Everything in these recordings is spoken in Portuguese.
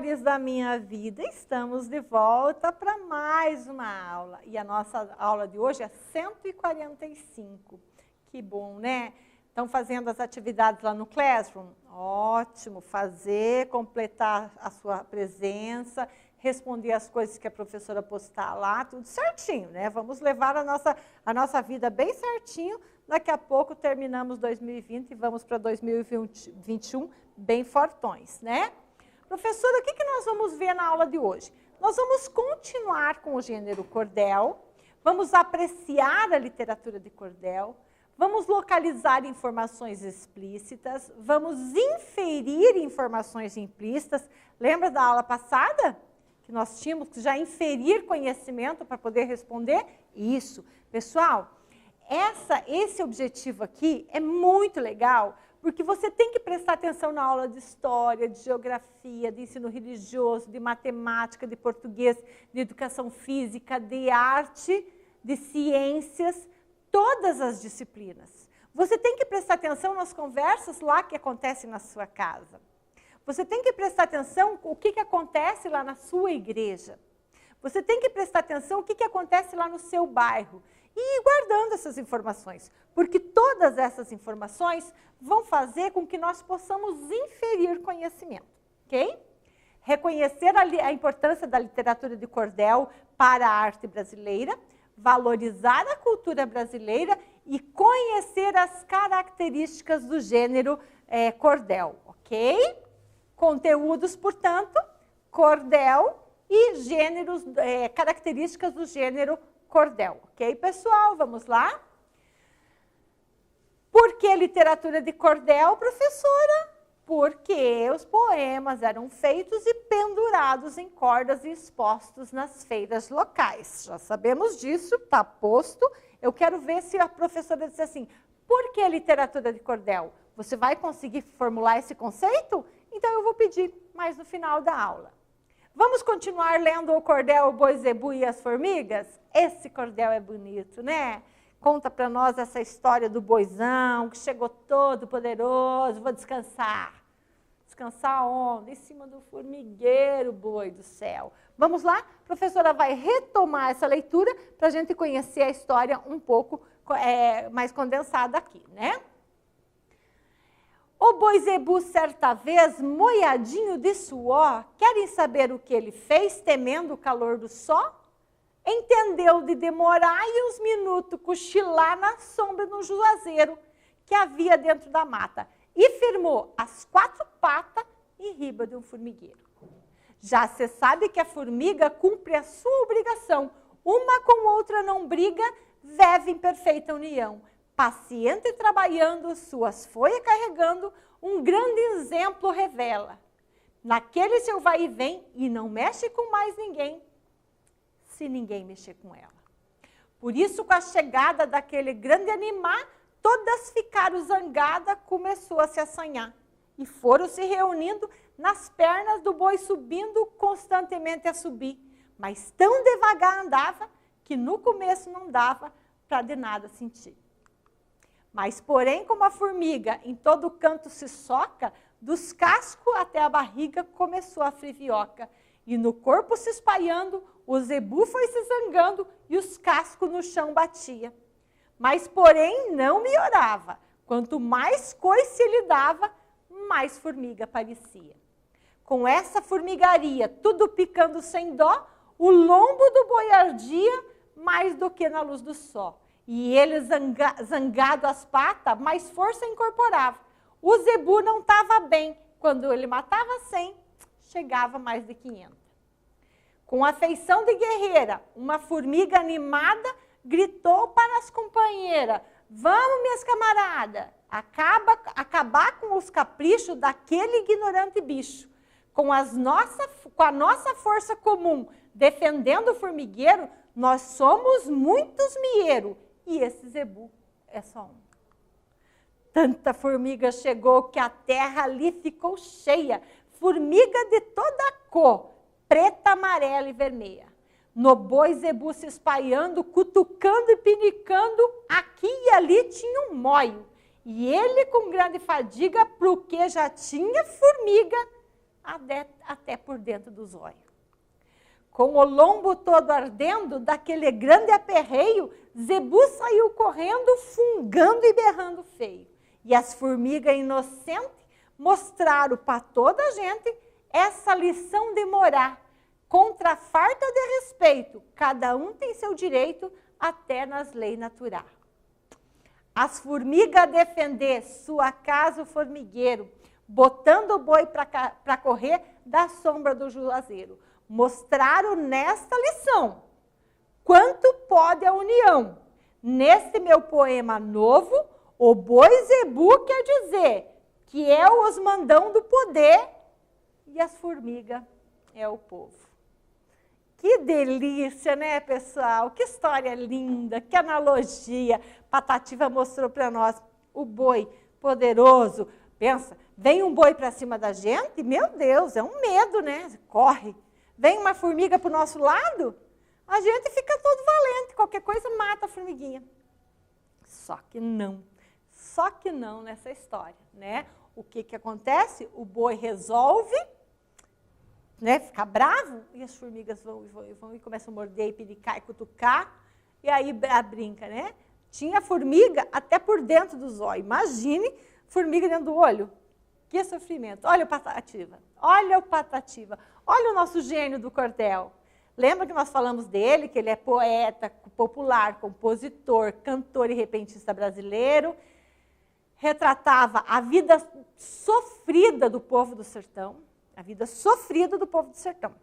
amores da minha vida, estamos de volta para mais uma aula. E a nossa aula de hoje é 145. Que bom, né? Estão fazendo as atividades lá no Classroom? Ótimo, fazer, completar a sua presença, responder as coisas que a professora postar lá, tudo certinho, né? Vamos levar a nossa vida bem certinho. Daqui a pouco terminamos 2020 e vamos para 2021 bem fortões, né? Professora, o que nós vamos ver na aula de hoje? Nós vamos continuar com o gênero cordel, vamos apreciar a literatura de cordel, vamos localizar informações explícitas, vamos inferir informações implícitas. Lembra da aula passada? Que nós tínhamos que já inferir conhecimento para poder responder? Isso. Pessoal, esse objetivo aqui é muito legal, porque você tem que prestar atenção na aula de história, de geografia, de ensino religioso, de matemática, de português, de educação física, de arte, de ciências, todas as disciplinas. Você tem que prestar atenção nas conversas lá que acontecem na sua casa. Você tem que prestar atenção o que acontece lá na sua igreja. Você tem que prestar atenção o que acontece lá no seu bairro. E ir guardando essas informações, porque todas essas informações vão fazer com que nós possamos inferir conhecimento, ok? Reconhecer a importância da literatura de cordel para a arte brasileira, valorizar a cultura brasileira e conhecer as características do gênero cordel, ok? Conteúdos, portanto, cordel e gêneros, características do gênero cordel, ok, pessoal? Vamos lá? Por que literatura de cordel, professora? Porque os poemas eram feitos e pendurados em cordas e expostos nas feiras locais. Já sabemos disso, está posto. Eu quero ver se a professora diz assim, por que literatura de cordel? Você vai conseguir formular esse conceito? Então eu vou pedir mais no final da aula. Vamos continuar lendo o cordel, o boi zebu e as formigas? Esse cordel é bonito, né? Conta para nós essa história do boizão, que chegou todo poderoso, vou descansar. Descansar onde? Em cima do formigueiro, boi do céu. Vamos lá? A professora vai retomar essa leitura para a gente conhecer a história um pouco mais condensada aqui, né? O boi zebu, certa vez, molhadinho de suor, querem saber o que ele fez, temendo o calor do sol? Entendeu de demorar e uns minutos cochilar na sombra no juazeiro que havia dentro da mata e firmou as 4 patas em riba de um formigueiro. Já se sabe que a formiga cumpre a sua obrigação, uma com outra não briga, vive em perfeita união. Paciente e trabalhando, suas folhas carregando, um grande exemplo revela. Naquele seu vai e vem, e não mexe com mais ninguém, se ninguém mexer com ela. Por isso, com a chegada daquele grande animal, todas ficaram zangadas, começou a se assanhar. E foram se reunindo nas pernas do boi, subindo constantemente a subir. Mas tão devagar andava, que no começo não dava para de nada sentir. Mas, porém, como a formiga em todo canto se soca, dos cascos até a barriga começou a frivioca. E no corpo se espalhando, o zebu foi se zangando e os cascos no chão batia. Mas, porém, não melhorava. Quanto mais coice ele dava, mais formiga parecia. Com essa formigaria, tudo picando sem dó, o lombo do boi ardia mais do que na luz do sol. E ele, zangado as patas, mais força incorporava. O zebu não estava bem. Quando ele matava 100, chegava mais de 500. Com a feição de guerreira, uma formiga animada gritou para as companheiras, vamos, minhas camaradas, acabar com os caprichos daquele ignorante bicho. Com a nossa força comum, defendendo o formigueiro, nós somos muitos mieiros. E esse zebu é só um. Tanta formiga chegou que a terra ali ficou cheia. Formiga de toda cor, preta, amarela e vermelha. No boi zebu se espalhando, cutucando e pinicando, aqui e ali tinha um moio. E ele, com grande fadiga, porque já tinha formiga, até por dentro do zóio. Com o lombo todo ardendo, daquele grande aperreio, Zebu saiu correndo, fungando e berrando feio. E as formigas inocentes mostraram para toda a gente essa lição de morar. Contra a farta de respeito, cada um tem seu direito até nas leis naturais. As formigas a defender sua casa o formigueiro, botando o boi para correr da sombra do juazeiro. Mostraram nesta lição quanto pode a união. Neste meu poema novo, o boi Zebu quer dizer que é os mandão do poder e as formigas é o povo. Que delícia, né, pessoal? Que história linda, que analogia. Patativa mostrou para nós o boi poderoso. Pensa, vem um boi para cima da gente, meu Deus, é um medo, né? Corre. Vem uma formiga para o nosso lado, a gente fica todo valente. Qualquer coisa mata a formiguinha. Só que não nessa história, né? O que acontece? O boi resolve, né, ficar bravo, e as formigas vão e começam a morder, e piricar, e cutucar, e aí brinca, né? Tinha formiga até por dentro do zóio. Imagine formiga dentro do olho. Que sofrimento. Olha o Patativa, olha o nosso gênio do cordel. Lembra que nós falamos dele, que ele é poeta, popular, compositor, cantor e repentista brasileiro. Retratava a vida sofrida do povo do sertão. A vida sofrida do povo do sertão.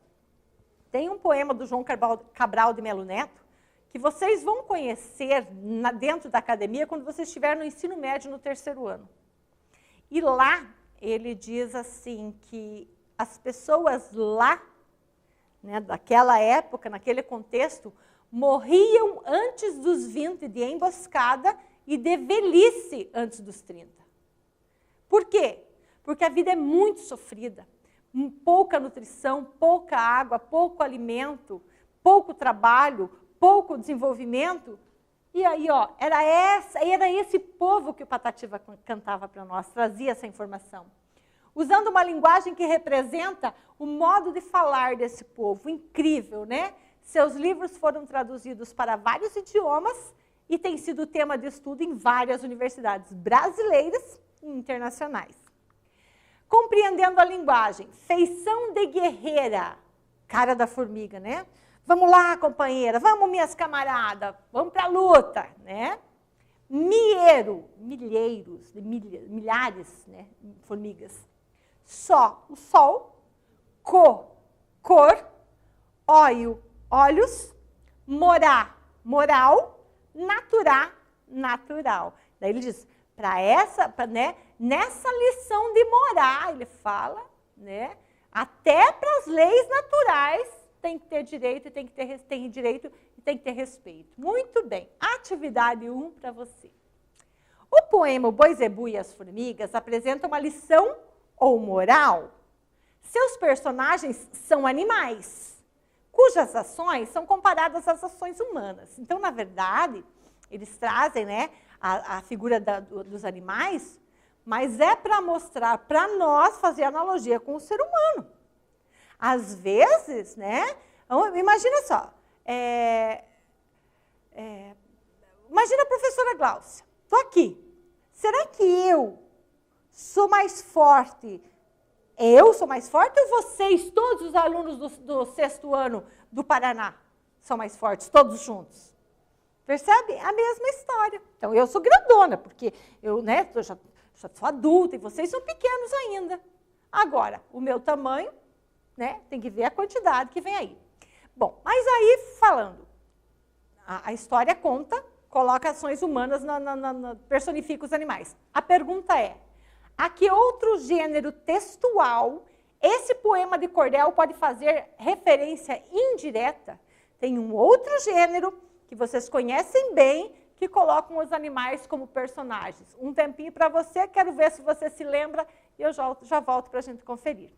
Tem um poema do João Cabral de Melo Neto, que vocês vão conhecer dentro da academia quando vocês estiverem no ensino médio no 3º ano. E lá ele diz assim que as pessoas lá, né, daquela época, naquele contexto, morriam antes dos 20 de emboscada e de velhice antes dos 30. Por quê? Porque a vida é muito sofrida. Pouca nutrição, pouca água, pouco alimento, pouco trabalho, pouco desenvolvimento. E aí, ó, era esse povo que o Patativa cantava para nós, trazia essa informação. Usando uma linguagem que representa o modo de falar desse povo, incrível, né? Seus livros foram traduzidos para vários idiomas e têm sido tema de estudo em várias universidades brasileiras e internacionais. Compreendendo a linguagem, feição de guerreira, cara da formiga, né? Vamos lá, companheira, vamos, minhas camaradas, vamos para a luta, né? Milhares, né, formigas. Só, o sol, cor, olhos, moral, natural. Daí ele diz, né, nessa lição de morar, ele fala, né, até para as leis naturais tem que ter direito, tem direito e tem que ter respeito. Muito bem, atividade 1 para você. O poema O Boi Zebu e as Formigas apresenta uma lição ou moral. Seus personagens são animais, cujas ações são comparadas às ações humanas. Então, na verdade, eles trazem, né, a figura dos animais, mas é para mostrar, para nós, fazer analogia com o ser humano. Às vezes, né, imagina só, imagina a professora Gláucia, estou aqui, será que eu sou mais forte? Eu sou mais forte ou vocês, todos os alunos do 6º ano do Paraná, são mais fortes, todos juntos? Percebe? A mesma história. Então, eu sou grandona, porque eu, né, já sou adulta e vocês são pequenos ainda. Agora, o meu tamanho, né, tem que ver a quantidade que vem aí. Bom, mas aí, falando, a história conta, coloca ações humanas, personifica os animais. A pergunta é, a que outro gênero textual esse poema de cordel pode fazer referência indireta? Tem um outro gênero que vocês conhecem bem, que colocam os animais como personagens. Um tempinho para você, quero ver se você se lembra, e eu já volto para a gente conferir.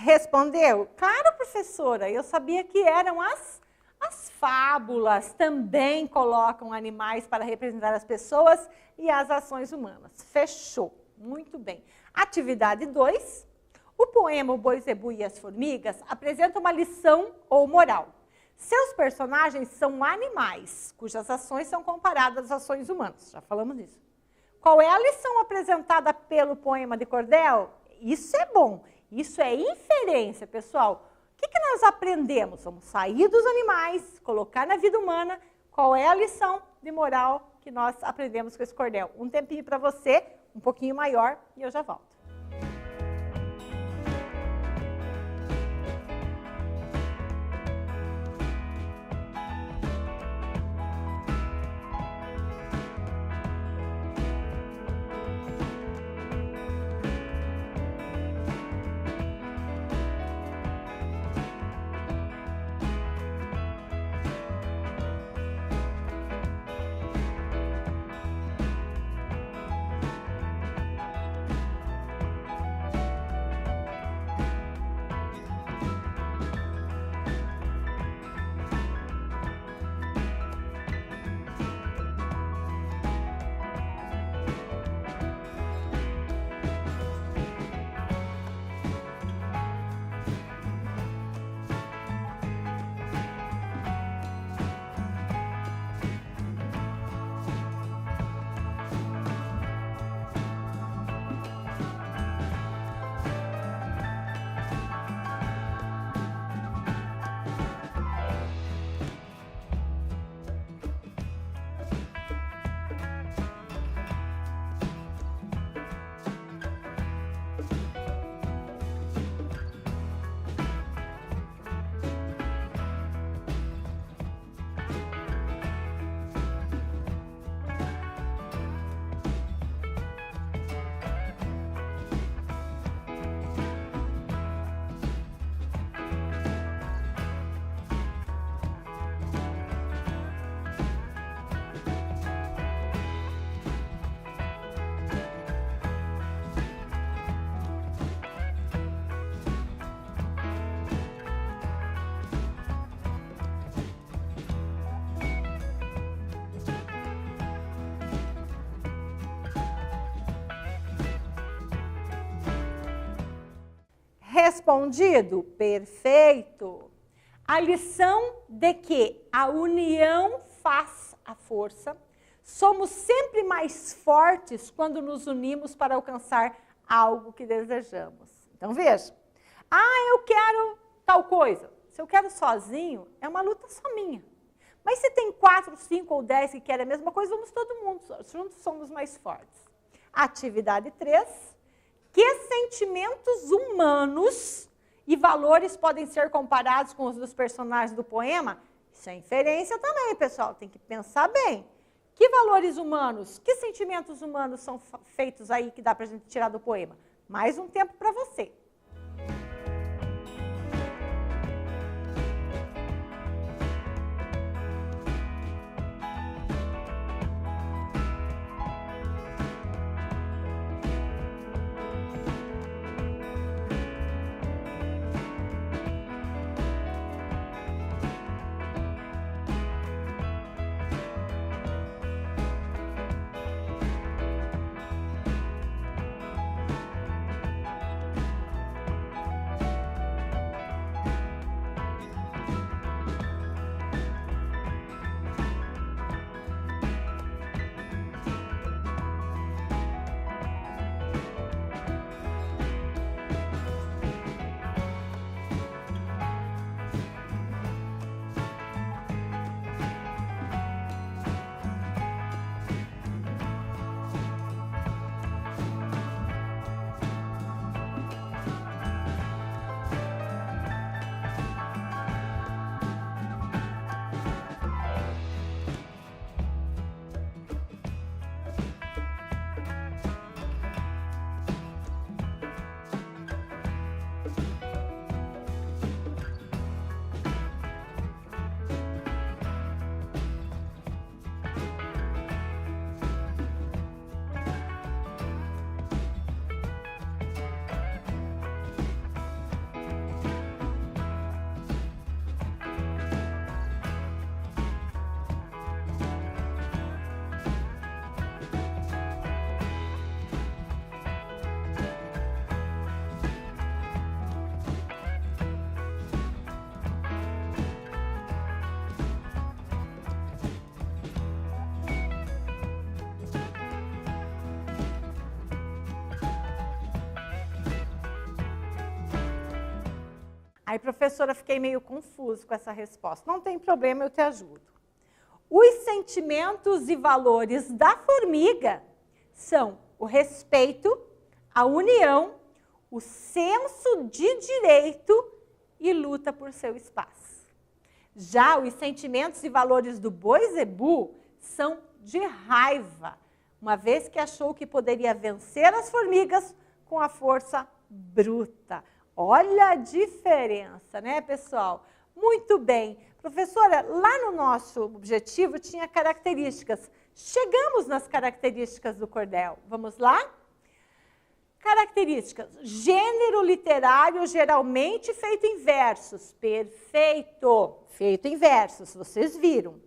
Respondeu? Claro, professora, eu sabia que eram as fábulas. Também colocam animais para representar as pessoas e as ações humanas. Fechou. Muito bem. Atividade 2. O poema O Boi Zebu e as Formigas apresenta uma lição ou moral. Seus personagens são animais, cujas ações são comparadas às ações humanas. Já falamos disso. Qual é a lição apresentada pelo poema de cordel? Isso é bom. Isso é inferência, pessoal. O que nós aprendemos? Vamos sair dos animais, colocar na vida humana. Qual é a lição de moral que nós aprendemos com esse cordel? Um tempinho para você, um pouquinho maior, e eu já volto. Respondido? Perfeito. A lição de que a união faz a força. Somos sempre mais fortes quando nos unimos para alcançar algo que desejamos. Então, veja. Eu quero tal coisa. Se eu quero sozinho, é uma luta só minha. Mas se tem 4, 5 ou 10 que querem a mesma coisa, vamos todo mundo. Juntos somos mais fortes. Atividade 3. Que sentimentos humanos e valores podem ser comparados com os dos personagens do poema? Isso é inferência também, pessoal. Tem que pensar bem. Que valores humanos, que sentimentos humanos são feitos aí que dá para a gente tirar do poema? Mais um tempo para você. Aí, professora, fiquei meio confuso com essa resposta. Não tem problema, eu te ajudo. Os sentimentos e valores da formiga são o respeito, a união, o senso de direito e luta por seu espaço. Já os sentimentos e valores do boi zebu são de raiva, uma vez que achou que poderia vencer as formigas com a força bruta. Olha a diferença, né, pessoal? Muito bem. Professora, lá no nosso objetivo tinha características. Chegamos nas características do cordel. Vamos lá? Características. Gênero literário geralmente feito em versos. Perfeito. Feito em versos, vocês viram.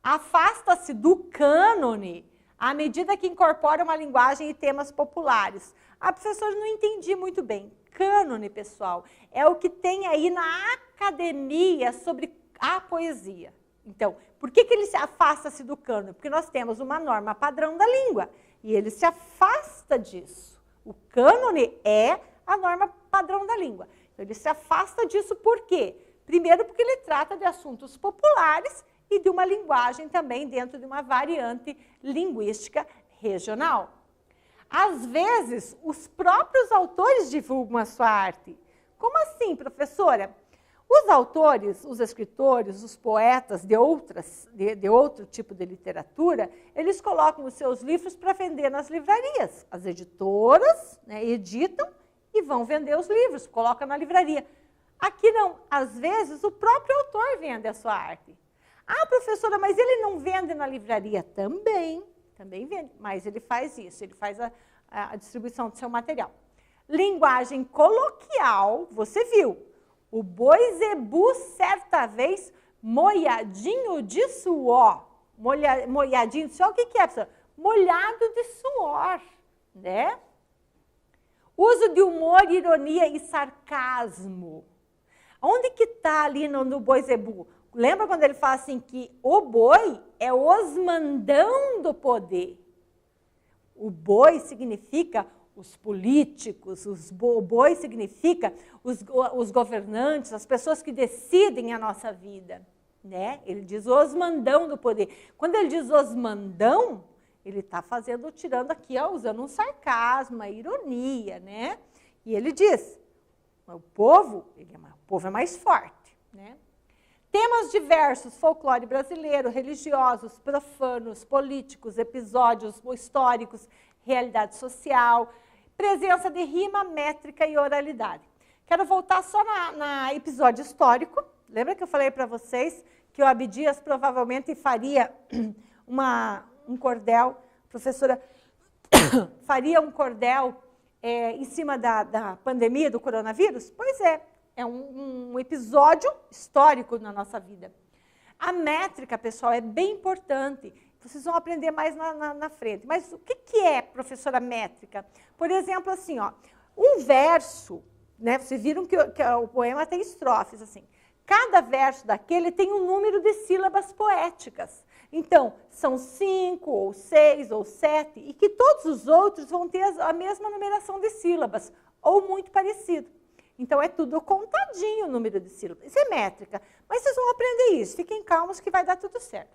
Afasta-se do cânone à medida que incorpora uma linguagem e temas populares. Ah, professora, não entendi muito bem. Cânone, pessoal, é o que tem aí na academia sobre a poesia. Então, por que ele se afasta-se do cânone? Porque nós temos uma norma padrão da língua e ele se afasta disso. O cânone é a norma padrão da língua. Então, ele se afasta disso por quê? Primeiro, porque ele trata de assuntos populares e de uma linguagem também dentro de uma variante linguística regional. Às vezes, os próprios autores divulgam a sua arte. Como assim, professora? Os autores, os escritores, os poetas de outro tipo de literatura, eles colocam os seus livros para vender nas livrarias. As editoras, né, editam e vão vender os livros, colocam na livraria. Aqui não. Às vezes, o próprio autor vende a sua arte. Ah, professora, mas ele não vende na livraria? Também vende, mas ele faz isso, ele faz a distribuição do seu material. Linguagem coloquial, você viu. O boi zebu, certa vez, molhadinho de suor. Molhadinho de suor, o que é, professora? Molhado de suor, né? Uso de humor, ironia e sarcasmo. Onde que está ali no boi zebu? Lembra quando ele fala assim que o boi é os mandão do poder? O boi significa os políticos, o boi significa os governantes, as pessoas que decidem a nossa vida, né? Ele diz os mandão do poder. Quando ele diz os mandão, ele está tirando aqui, ó, usando um sarcasmo, uma ironia, né? E ele diz, o povo é mais forte, né? Temas diversos, folclore brasileiro, religiosos, profanos, políticos, episódios históricos, realidade social, presença de rima, métrica e oralidade. Quero voltar só na episódio histórico. Lembra que eu falei para vocês que o Abdias provavelmente faria um cordel, professora, faria um cordel em cima da pandemia do coronavírus? Pois é um episódio histórico na nossa vida. A métrica, pessoal, é bem importante. Vocês vão aprender mais na frente. Mas o que é, professora, métrica? Por exemplo, assim, ó, um verso, né? Vocês viram que o poema tem estrofes, assim. Cada verso daquele tem um número de sílabas poéticas. Então, são 5, ou 6, ou 7, e que todos os outros vão ter a mesma numeração de sílabas, ou muito parecido. Então, é tudo contadinho o número de sílabas. Isso é métrica. Mas vocês vão aprender isso. Fiquem calmos que vai dar tudo certo.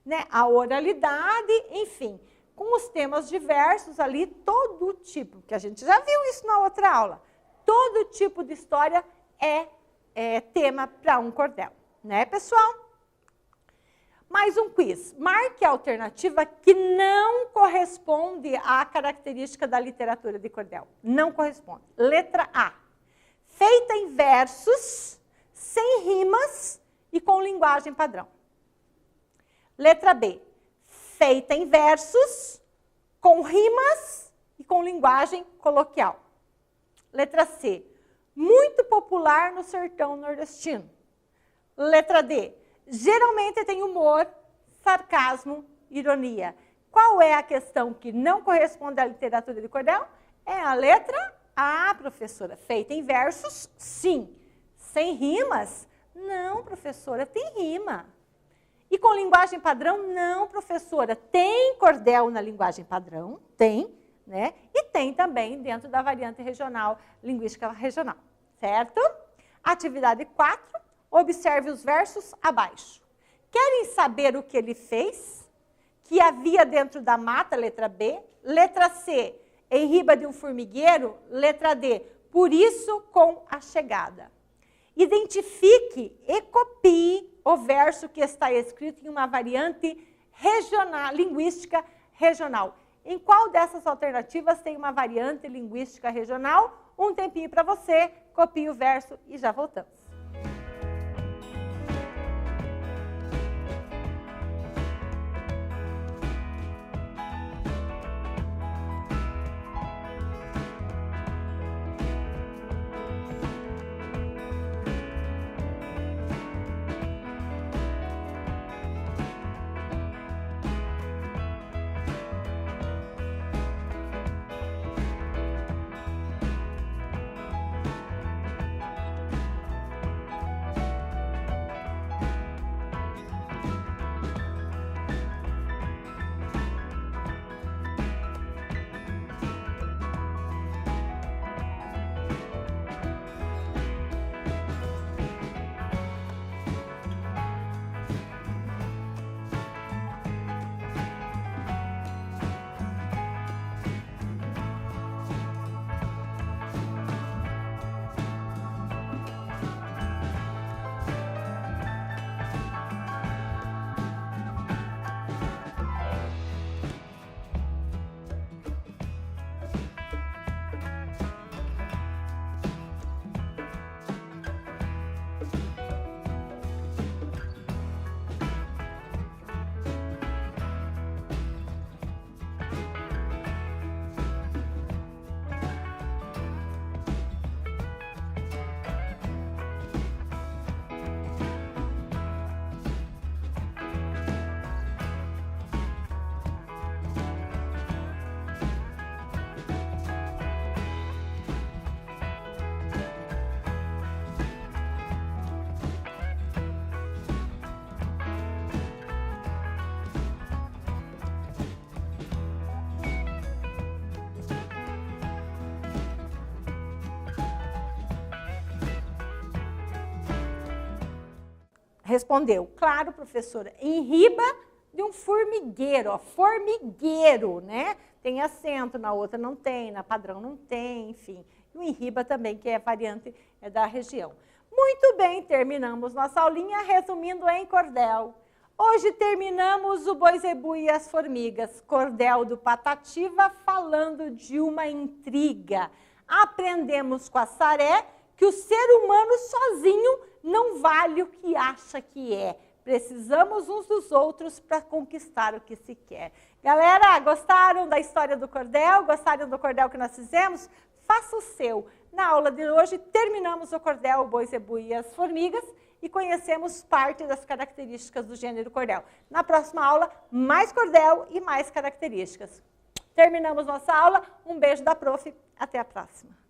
Né? A oralidade, enfim, com os temas diversos ali, todo tipo, que a gente já viu isso na outra aula. Todo tipo de história é tema para um cordel. Né, pessoal? Mais um quiz. Marque a alternativa que não corresponde à característica da literatura de cordel. Não corresponde. Letra A. Feita em versos, sem rimas e com linguagem padrão. Letra B. Feita em versos, com rimas e com linguagem coloquial. Letra C. Muito popular no sertão nordestino. Letra D. Geralmente tem humor, sarcasmo, ironia. Qual é a questão que não corresponde à literatura de cordel? É a letra A, professora. Feita em versos, sim. Sem rimas? Não, professora, tem rima. E com linguagem padrão? Não, professora. Tem cordel na linguagem padrão? Tem, né? E tem também dentro da variante regional, linguística regional, certo? Atividade 4, observe os versos abaixo. Querem saber o que ele fez? Que havia dentro da mata, letra B. Letra C, em riba de um formigueiro. Letra D, por isso com a chegada. Identifique e copie o verso que está escrito em uma variante regional, linguística regional. Em qual dessas alternativas tem uma variante linguística regional? Um tempinho para você, copie o verso e já voltamos. Respondeu, claro, professora, em riba de um formigueiro, ó, formigueiro, né? Tem acento, na outra não tem, na padrão não tem, enfim. E o em riba também, que é variante da região. Muito bem, terminamos nossa aulinha resumindo em cordel. Hoje terminamos o Boi Zebu e as Formigas, cordel do Patativa, falando de uma intriga. Aprendemos com a Saré que o ser humano sozinho não vale o que acha que é. Precisamos uns dos outros para conquistar o que se quer. Galera, gostaram da história do cordel? Gostaram do cordel que nós fizemos? Faça o seu. Na aula de hoje, terminamos o cordel, o Boi Zebu e as Formigas e conhecemos parte das características do gênero cordel. Na próxima aula, mais cordel e mais características. Terminamos nossa aula. Um beijo da prof. Até a próxima.